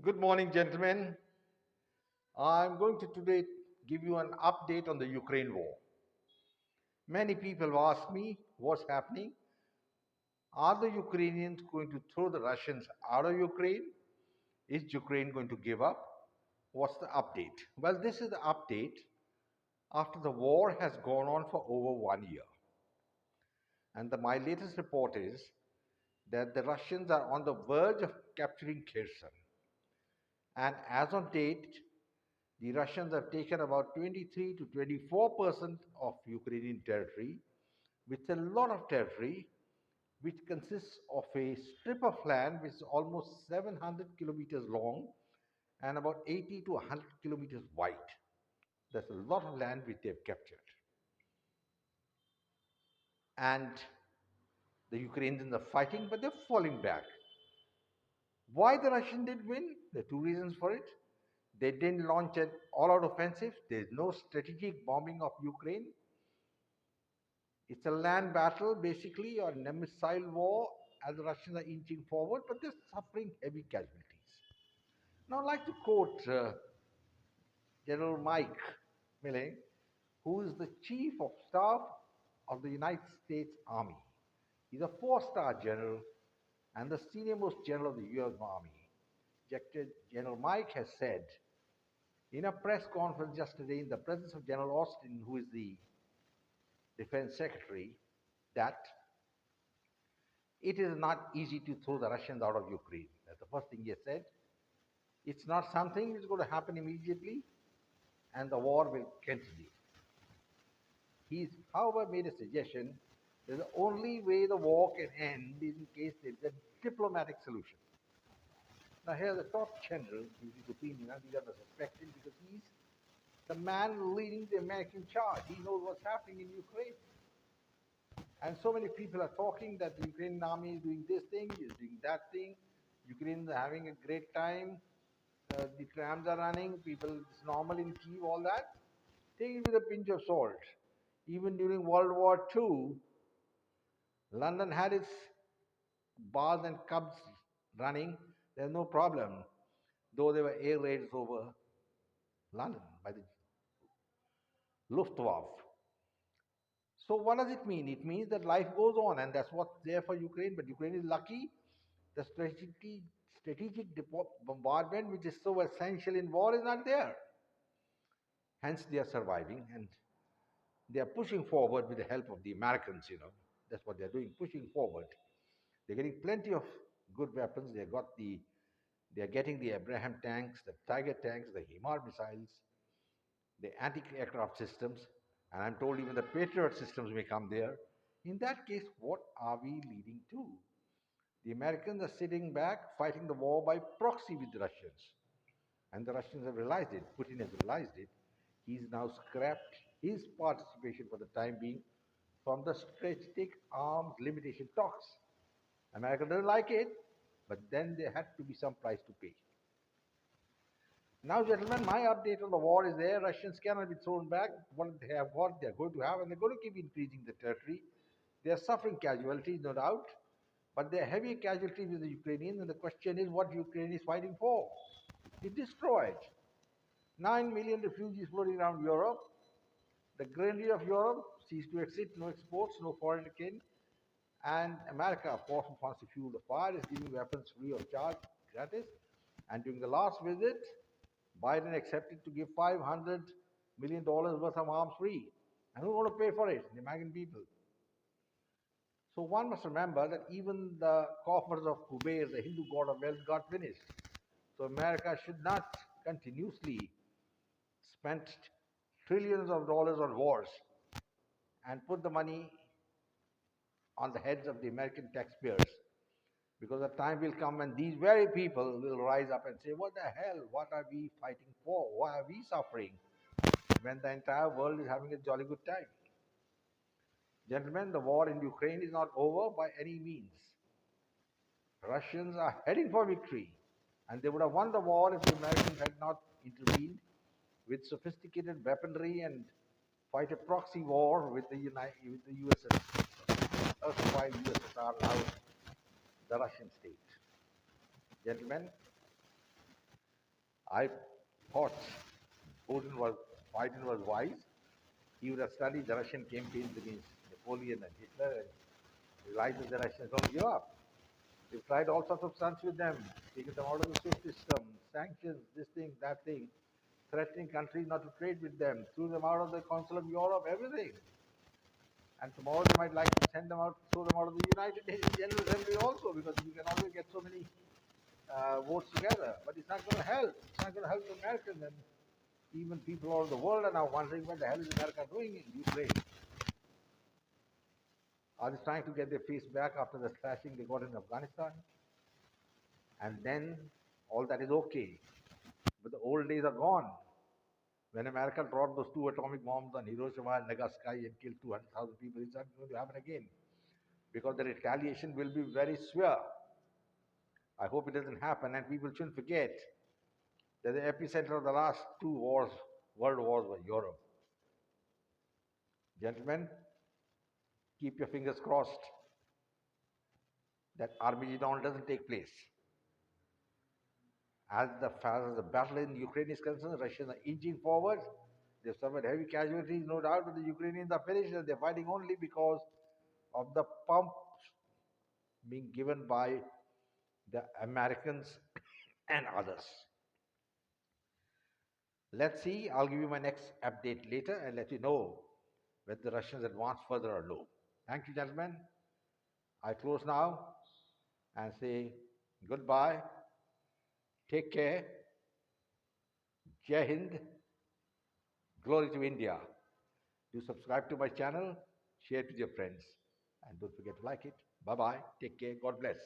Good morning, gentlemen. I'm going to today give you an update on the Ukraine war. Many people ask me what's happening. Are the Ukrainians going to throw the Russians out of Ukraine? Is Ukraine going to give up? What's the update? Well, this is the update after the war has gone on for over 1 year. And my latest report is that the Russians are on the verge of capturing Kherson. And as on date, the Russians have taken about 23 to 24% of Ukrainian territory, with a lot of territory which consists of a strip of land which is almost 700 kilometers long and about 80 to 100 kilometers wide. That's a lot of land which they've captured. And the Ukrainians are fighting, but they're falling back. Why the Russians did win? There are two reasons for it. They didn't launch an all-out offensive. There's no strategic bombing of Ukraine. It's a land battle, basically, or a missile war, as the Russians are inching forward, but they're suffering heavy casualties. Now, I'd like to quote General Mike Milley, who is the Chief of Staff of the United States Army. He's a four-star general and the senior-most general of the U.S. Army. General Mike has said in a press conference yesterday in the presence of General Austin, who is the Defense Secretary, that it is not easy to throw the Russians out of Ukraine. That's the first thing he said. It's not something which is going to happen immediately, and the war will continue. He's, however, made a suggestion that the only way the war can end is in case there is a diplomatic solution. Now, here the top general, in his opinion, and these are the suspected because he's the man leading the American charge. He knows what's happening in Ukraine. And so many people are talking that the Ukrainian army is doing this thing, is doing that thing. Ukrainians are having a great time. The trams are running. People, it's normal in Kyiv, all that. Take it with a pinch of salt. Even during World War II, London had its bars and clubs running. There's no problem, though there were air raids over London by the Luftwaffe. So what does it mean? It means that life goes on, and that's what's there for Ukraine. But Ukraine is lucky. The strategic bombardment, which is so essential in war, is not there. Hence, they are surviving, and they are pushing forward with the help of the Americans. That's what they're doing, pushing forward. They're getting plenty of good weapons. They are getting the Abraham tanks, the Tiger tanks, the HIMAR missiles, the anti-aircraft systems, and I'm told even the Patriot systems may come there. In that case, what are we leading to? The Americans are sitting back, fighting the war by proxy with the Russians. And the Russians have realized it. Putin has realized it. He's now scrapped his participation for the time being from the strategic arms limitation talks. America doesn't like it, but then there had to be some price to pay. Now, gentlemen, my update on the war is there. Russians cannot be thrown back. What they have got, they're going to have, and they're going to keep increasing the territory. They are suffering casualties, no doubt, but they are heavy casualties with the Ukrainians, and the question is what Ukraine is fighting for. It destroyed 9 million refugees floating around Europe. The grandeur of Europe sees to exit, no exports, no foreign kin. And America, of course, wants to fuel the fire, is giving weapons free of charge, gratis. And during the last visit, Biden accepted to give $500 million worth of arms free. And who's going to pay for it? The American people. So one must remember that even the coffers of Kuber, the Hindu god of wealth, got finished. So America should not continuously spend trillions of dollars on wars and put the money on the heads of the American taxpayers. Because the time will come when these very people will rise up and say, what the hell? What are we fighting for? Why are we suffering? When the entire world is having a jolly good time. Gentlemen, the war in Ukraine is not over by any means. Russians are heading for victory, and they would have won the war if the Americans had not intervened with sophisticated weaponry and fight a proxy war with the USSR. Erstwhile USSR, now the Russian state. Gentlemen, I thought Biden was wise. He would have studied the Russian campaigns against Napoleon and Hitler and realized that the Russians don't give up. They've tried all sorts of stunts with them, taken them out of the SWIFT system, sanctions, this thing, that thing, threatening countries not to trade with them, threw them out of the Council of Europe, everything. And tomorrow they might like to send them out, throw them out of the United Nations General Assembly also, because you can always get so many votes together. But it's not going to help. It's not going to help the Americans. And even people all over the world are now wondering what the hell is America doing in Ukraine? Are they trying to get their face back after the thrashing they got in Afghanistan? And then all that is okay. But the old days are gone. When America dropped those two atomic bombs on Hiroshima and Nagasaki and killed 200,000 people, it's not going to happen again because the retaliation will be very severe. I hope it doesn't happen, and people shouldn't forget that the epicenter of the last two wars, world wars, was Europe. Gentlemen, keep your fingers crossed that Armageddon doesn't take place. Far as the battle in Ukraine is concerned, Russians are inching forward. They've suffered heavy casualties, no doubt, but the Ukrainians are finished and they're fighting only because of the pump being given by the Americans and others. Let's see. I'll give you my next update later and let you know whether the Russians advance further or no. Thank you, gentlemen. I close now and say goodbye. Take care. Jai Hind. Glory to India. Do subscribe to my channel, share it with your friends, and don't forget to like it. Bye bye. Take care. God bless.